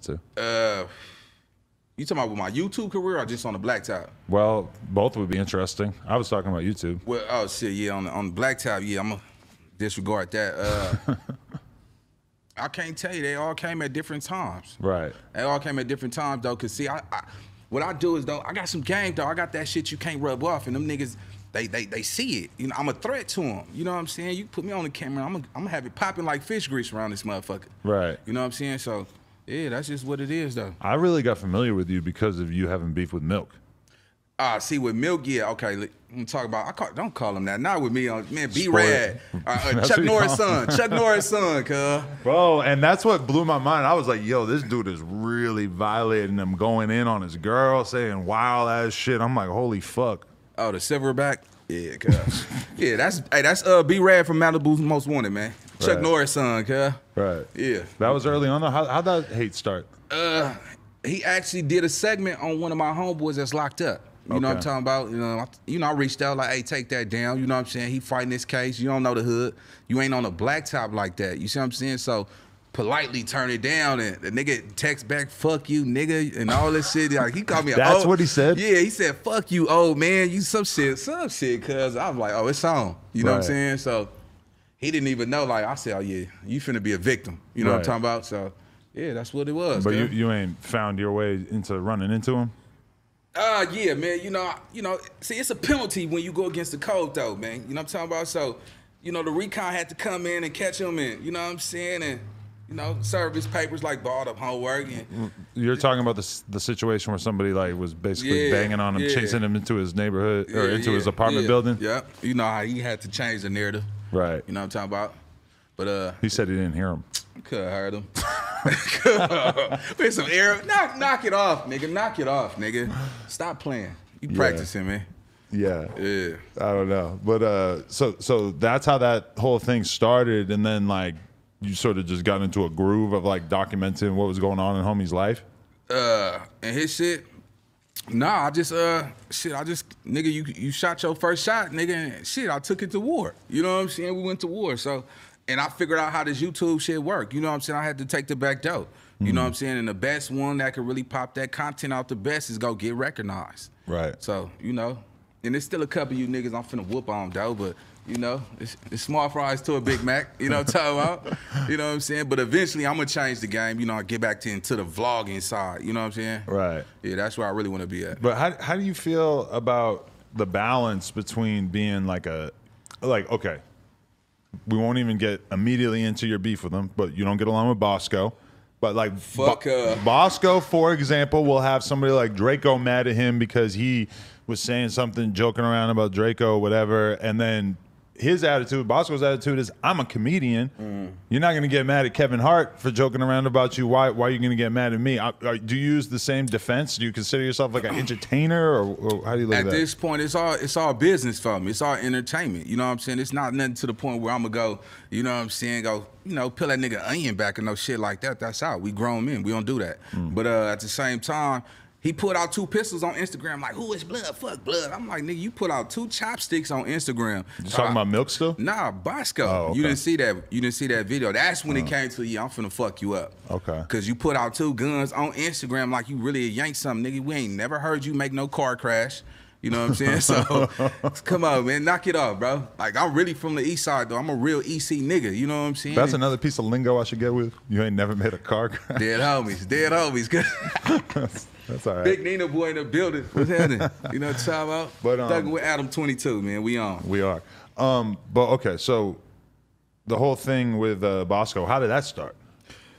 to? You talking about with my YouTube career or just on the blacktop? Well, both would be interesting. I was talking about YouTube. Well, oh shit, yeah, on the blacktop, yeah, I'm gonna disregard that. I can't tell you, they all came at different times. Right. They all came at different times though, cause see, what I do is though, I got some game though. I got that shit you can't rub off, and them niggas, they see it. You know, I'm a threat to them. You know what I'm saying? You put me on the camera, I'm gonna have it popping like fish grease around this motherfucker. Right. You know what I'm saying? So. Yeah, that's just what it is, though. I really got familiar with you because of you having beef with Milk. See, with Milk, yeah, okay. Let me talk about. Don't call him that. Not with me, man. B-Rad, Chuck Norris' son. Chuck Norris' son, cuz. Bro, and that's what blew my mind. I was like, yo, this dude is really violating him, going in on his girl, saying wild ass shit. I'm like, holy fuck. Oh, the silverback. Yeah, cuz. Yeah, that's B-Rad from Malibu's Most Wanted, man. Chuck Norris' son, cuz. Right. Yeah. That was early on though. How'd that hate start? He actually did a segment on one of my homeboys that's locked up. You know what I'm talking about? You know, I reached out like, hey, take that down. You know what I'm saying? He fighting this case. You don't know the hood. You ain't on a blacktop like that. You see what I'm saying? So politely turn it down, and the nigga text back, fuck you, nigga, and all this shit. Like, he called me a That's what he said? Yeah, he said, fuck you, old man. You some shit, cuz. I was like, oh, it's on. You know what I'm saying? So he didn't even know. Like, I said, oh, yeah, you finna be a victim. You know what I'm talking about? So, yeah, that's what it was. But you ain't found your way into running into him? Yeah, man. You know, see, it's a penalty when you go against the code, though, man. You know what I'm talking about? So, you know, the recon had to come in and catch him, and you know what I'm saying, and you know, serve his papers like balled up homework. And you're talking about the situation where somebody like was basically banging on him, chasing him into his neighborhood or into his apartment building. Yeah, you know how he had to change the narrative. Right. You know what I'm talking about? But he said he didn't hear him. Could have heard him. Put some air. Knock it off, nigga. Knock it off, nigga. Stop playing. You practicing, man. Yeah. Yeah. I don't know. But so that's how that whole thing started, and then like you sort of just got into a groove of like documenting what was going on in homie's life. And his shit. Nah, I just nigga, you shot your first shot, nigga, and shit, I took it to war. You know what I'm saying? We went to war. So, and I figured out how this YouTube shit work. You know what I'm saying? I had to take the back door. You know what I'm saying? And the best one that could really pop that content out the best is go get recognized. Right. So, you know, and there's still a couple of you niggas I'm finna whoop on though, but you know, it's small fries to a Big Mac, you know what I'm talking about? You know what I'm saying? But eventually I'm gonna change the game, you know, get back into the vlogging side, you know what I'm saying? Right. Yeah, that's where I really wanna be at. But how do you feel about the balance between being like okay, we won't even get immediately into your beef with him, but you don't get along with Bosco. But like Bosco, for example, will have somebody like Draco mad at him because he was saying something, joking around about Draco, whatever, and then his attitude, Bosco's attitude is, I'm a comedian. You're not going to get mad at Kevin Hart for joking around about you. Why are you going to get mad at me? Do you use the same defense? Do you consider yourself like an entertainer, or how do you look at that? At this point, it's all business for me. It's all entertainment. You know what I'm saying? It's not nothing to the point where I'm going to go, you know what I'm saying, peel that nigga onion back or no shit like that. That's out. We grown men. We don't do that. But at the same time, he put out 2 pistols on Instagram, like, who is blood? Fuck blood. I'm like, nigga, you put out 2 chopsticks on Instagram. You talking about Milk still? Nah, Bosco. Oh, okay. You didn't see that. You didn't see that video. That's when it came to you. I'm finna fuck you up. Okay. Cause you put out 2 guns on Instagram like you really a yank something, nigga. We ain't never heard you make no car crash. You know what I'm saying? So, come on, man, knock it off, bro. Like, I'm really from the east side, though. I'm a real EC nigga, you know what I'm saying? That's another piece of lingo I should get with. You ain't never made a car crash. Dead homies, dead homies. That's all right. Big NinaBoy in the building. What's happening? You know what I'm talking about? But thugging with Adam 22, man. We on. We are. But okay, so the whole thing with Bosco, how did that start?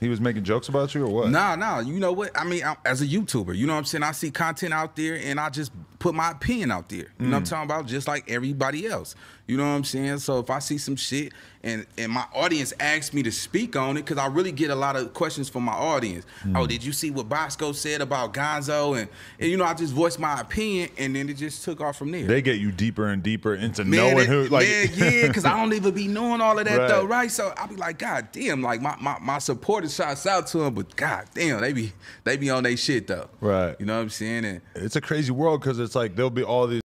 He was making jokes about you or what? Nah. You know what? I mean, as a YouTuber, you know what I'm saying? I see content out there and I just put my opinion out there. You know what I'm talking about? Just like everybody else. You know what I'm saying? So if I see some shit and my audience asks me to speak on it, because I really get a lot of questions from my audience. Oh, did you see what Bosco said about Gonzo? And you know, I just voiced my opinion and then it just took off from there. They get you deeper and deeper into knowing who, like. Man, yeah, because I don't even be knowing all of that though, right? So I be like, God damn, like my supporters shouts out to them, but God damn, they be on their shit though. Right. You know what I'm saying? And it's a crazy world because it's like there'll be all these